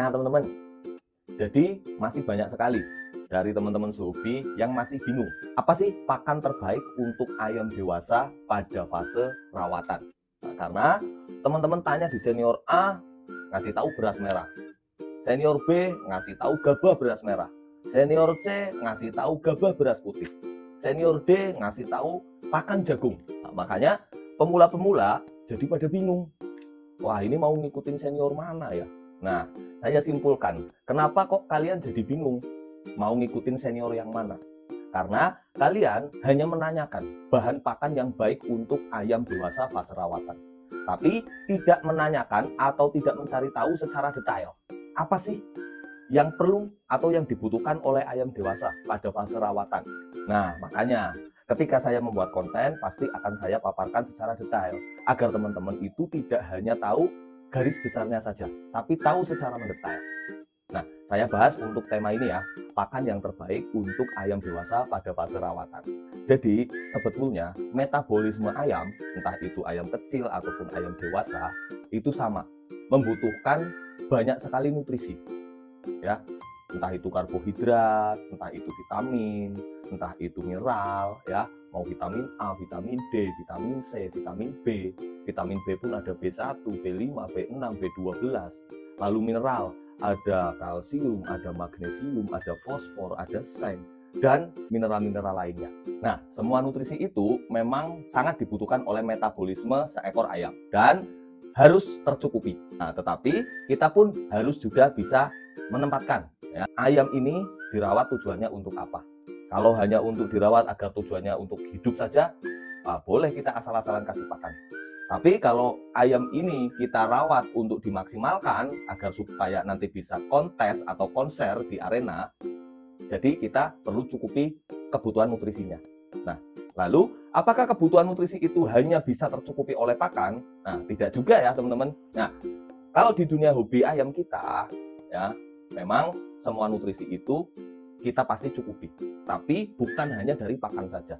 Nah teman-teman, jadi masih banyak sekali dari teman-teman Zohobi yang masih bingung, apa sih pakan terbaik untuk ayam dewasa pada fase perawatan. Nah, karena teman-teman tanya di senior A, ngasih tahu beras merah, senior B ngasih tahu gabah beras merah, senior C ngasih tahu gabah beras putih, senior D ngasih tahu pakan jagung. Nah, makanya pemula-pemula jadi pada bingung, wah ini mau ngikutin senior mana ya. Nah, saya simpulkan, kenapa kok kalian jadi bingung mau ngikutin senior yang mana? Karena kalian hanya menanyakan bahan pakan yang baik untuk ayam dewasa fase rawatan, tapi tidak menanyakan atau tidak mencari tahu secara detail apa sih yang perlu atau yang dibutuhkan oleh ayam dewasa pada fase rawatan. Nah, makanya ketika saya membuat konten, pasti akan saya paparkan secara detail agar teman-teman itu tidak hanya tahu garis besarnya saja, tapi tahu secara mendetail. Nah, saya bahas untuk tema ini ya, pakan yang terbaik untuk ayam dewasa pada fase rawatan. Jadi, sebetulnya metabolisme ayam, entah itu ayam kecil ataupun ayam dewasa, itu sama, membutuhkan banyak sekali nutrisi. Ya, entah itu karbohidrat, entah itu vitamin, entah itu mineral, ya, mau vitamin A, vitamin D, vitamin C, vitamin B. Vitamin B pun ada B1, B5, B6, B12. Lalu mineral, ada kalsium, ada magnesium, ada fosfor, ada seng, dan mineral-mineral lainnya. Nah, semua nutrisi itu memang sangat dibutuhkan oleh metabolisme seekor ayam dan harus tercukupi. Nah, tetapi kita pun harus juga bisa menempatkan ya, ayam ini dirawat tujuannya untuk apa. Kalau hanya untuk dirawat agar tujuannya untuk hidup saja, boleh kita asal-asalan kasih pakan. Tapi kalau ayam ini kita rawat untuk dimaksimalkan agar supaya nanti bisa kontes atau konser di arena, jadi kita perlu cukupi kebutuhan nutrisinya. Nah, lalu apakah kebutuhan nutrisi itu hanya bisa tercukupi oleh pakan? Nah, tidak juga ya teman-teman. Nah, kalau di dunia hobi ayam kita, ya memang semua nutrisi itu kita pasti cukupi, tapi bukan hanya dari pakan saja.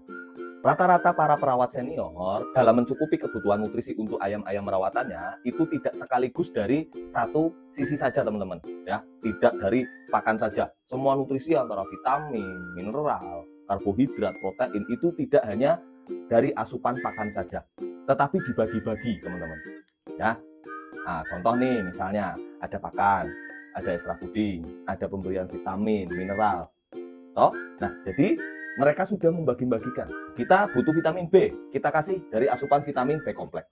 Rata-rata para perawat senior dalam mencukupi kebutuhan nutrisi untuk ayam-ayam perawatannya itu tidak sekaligus dari satu sisi saja teman-teman, ya, tidak dari pakan saja. Semua nutrisi antara vitamin, mineral, karbohidrat, protein itu tidak hanya dari asupan pakan saja, tetapi dibagi-bagi teman-teman. Ya, nah, contoh nih misalnya ada pakan, ada extra fooding, ada pemberian vitamin, mineral. Toh, nah jadi mereka sudah membagi-bagikan. Kita butuh vitamin B, kita kasih dari asupan vitamin B kompleks.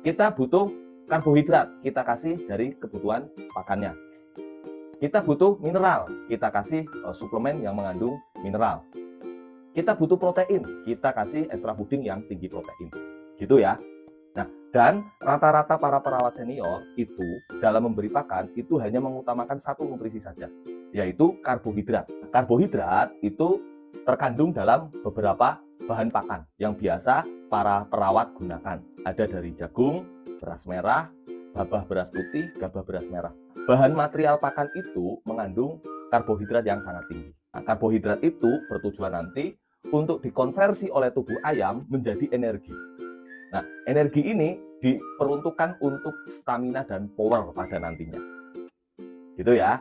Kita butuh karbohidrat, kita kasih dari kebutuhan pakannya. Kita butuh mineral, kita kasih suplemen yang mengandung mineral. Kita butuh protein, kita kasih extra fooding yang tinggi protein. Gitu ya. Nah, dan rata-rata para perawat senior itu dalam memberi pakan itu hanya mengutamakan satu nutrisi saja, yaitu karbohidrat. Karbohidrat itu terkandung dalam beberapa bahan pakan yang biasa para perawat gunakan. Ada dari jagung, beras merah, gabah beras putih, gabah beras merah. Bahan material pakan itu mengandung karbohidrat yang sangat tinggi. Nah, karbohidrat itu bertujuan nanti untuk dikonversi oleh tubuh ayam menjadi energi. Nah, energi ini diperuntukkan untuk stamina dan power pada nantinya. Gitu ya.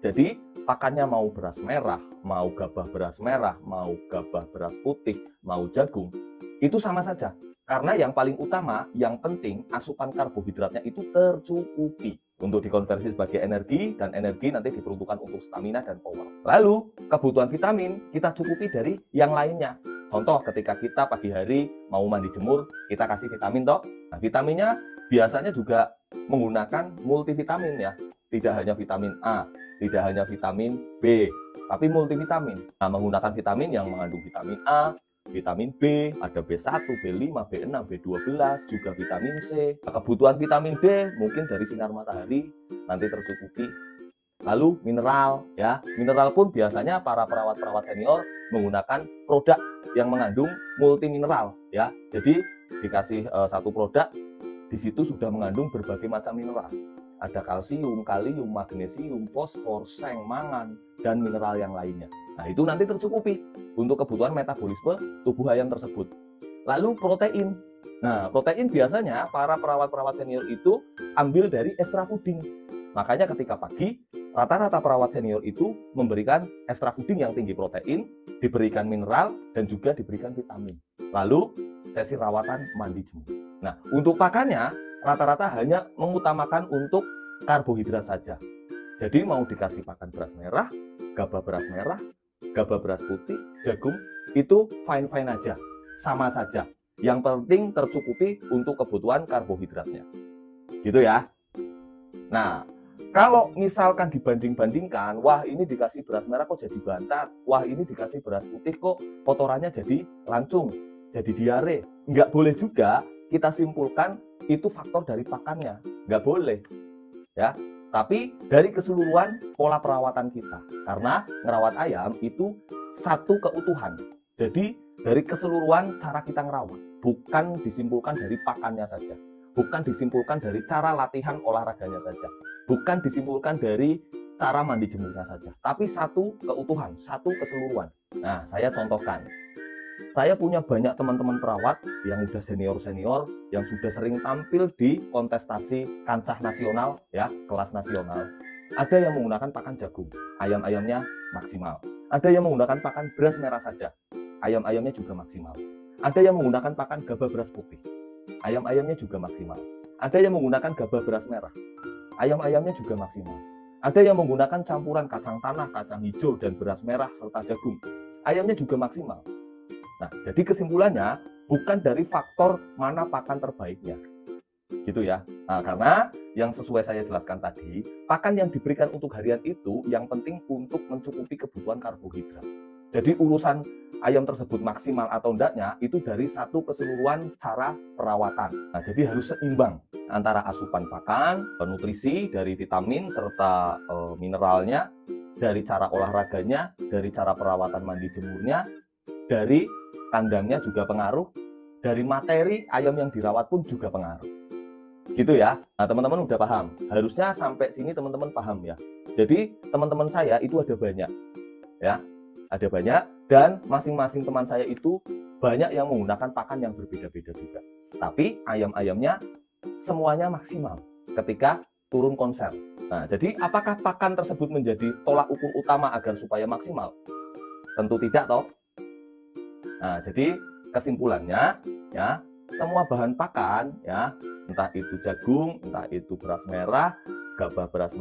Jadi, pakannya mau beras merah, mau gabah beras merah, mau gabah beras putih, mau jagung, itu sama saja. Karena yang paling utama, yang penting asupan karbohidratnya itu tercukupi untuk dikonversi sebagai energi, dan energi nanti diperuntukkan untuk stamina dan power. Lalu, kebutuhan vitamin kita cukupi dari yang lainnya. Contoh ketika kita pagi hari mau mandi jemur, kita kasih vitamin toh. Nah, vitaminnya biasanya juga menggunakan multivitamin ya. Tidak hanya vitamin A, tidak hanya vitamin B, tapi multivitamin. Nah, menggunakan vitamin yang mengandung vitamin A, vitamin B, ada B1, B5, B6, B12, juga vitamin C. Nah, kebutuhan vitamin D mungkin dari sinar matahari nanti tercukupi. Lalu mineral ya. Mineral pun biasanya para perawat-perawat senior menggunakan produk yang mengandung multimineral ya. Jadi dikasih satu produk, di situ sudah mengandung berbagai macam mineral. Ada kalsium, kalium, magnesium, fosfor, seng, mangan, dan mineral yang lainnya. Nah, itu nanti tercukupi untuk kebutuhan metabolisme tubuh ayam tersebut. Lalu protein. Nah, protein biasanya para perawat-perawat senior itu ambil dari extra fooding. Makanya ketika pagi, rata-rata perawat senior itu memberikan extra fooding yang tinggi protein, diberikan mineral, dan juga diberikan vitamin. Lalu sesi rawatan mandi jemur. Nah, untuk pakannya, rata-rata hanya mengutamakan untuk karbohidrat saja. Jadi mau dikasih pakan beras merah, gabah beras merah, gabah beras putih, jagung, itu fine-fine aja, sama saja. Yang penting tercukupi untuk kebutuhan karbohidratnya. Gitu ya. Nah, kalau misalkan dibanding-bandingkan, wah ini dikasih beras merah kok jadi bantat, wah ini dikasih beras putih kok kotorannya jadi lancung, jadi diare. Nggak boleh juga kita simpulkan itu faktor dari pakannya. Nggak boleh. Ya, tapi dari keseluruhan pola perawatan kita. Karena ngerawat ayam itu satu keutuhan. Jadi dari keseluruhan cara kita ngerawat, bukan disimpulkan dari pakannya saja, bukan disimpulkan dari cara latihan olahraganya saja, bukan disimpulkan dari cara mandi jemurnya saja, tapi satu keutuhan, satu keseluruhan. Nah, saya contohkan. Saya punya banyak teman-teman perawat yang udah senior-senior, yang sudah sering tampil di kontestasi kancah nasional, ya, kelas nasional. Ada yang menggunakan pakan jagung, ayam-ayamnya maksimal. Ada yang menggunakan pakan beras merah saja, ayam-ayamnya juga maksimal. Ada yang menggunakan pakan gabah beras putih, ayam-ayamnya juga maksimal. Ada yang menggunakan gabah beras merah, ayam-ayamnya juga maksimal. Ada yang menggunakan campuran kacang tanah, kacang hijau, dan beras merah serta jagung, ayamnya juga maksimal. Nah, jadi kesimpulannya bukan dari faktor mana pakan terbaiknya, gitu ya. Nah, karena yang sesuai saya jelaskan tadi, pakan yang diberikan untuk harian itu yang penting untuk mencukupi kebutuhan karbohidrat. Jadi urusan ayam tersebut maksimal atau enggaknya itu dari satu keseluruhan cara perawatan. Nah, jadi harus seimbang antara asupan pakan, nutrisi dari vitamin serta mineralnya, dari cara olahraganya, dari cara perawatan mandi jemurnya, dari kandangnya juga pengaruh, dari materi ayam yang dirawat pun juga pengaruh. Gitu ya. Nah, teman-teman udah paham. Harusnya sampai sini teman-teman paham ya. Jadi, teman-teman saya itu ada banyak. Ya. Ada banyak dan masing-masing teman saya itu banyak yang menggunakan pakan yang berbeda-beda juga. Tapi ayam-ayamnya semuanya maksimal ketika turun konser. Nah, jadi apakah pakan tersebut menjadi tolak ukur utama agar supaya maksimal? Tentu tidak toh. Nah, jadi kesimpulannya ya, semua bahan pakan ya, entah itu jagung, entah itu beras merah, gabah beras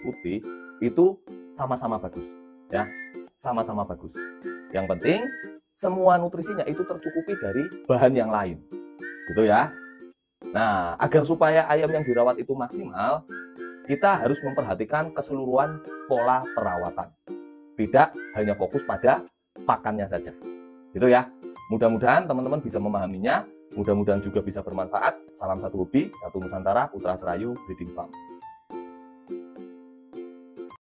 putih, itu sama-sama bagus ya. Sama-sama bagus. Yang penting semua nutrisinya itu tercukupi dari bahan yang lain. Gitu ya. Nah, agar supaya ayam yang dirawat itu maksimal, kita harus memperhatikan keseluruhan pola perawatan. Tidak hanya fokus pada pakannya saja. Gitu ya. Mudah-mudahan teman-teman bisa memahaminya. Mudah-mudahan juga bisa bermanfaat. Salam satu hobi, satu Nusantara, Putra Serayu Breeding Farm.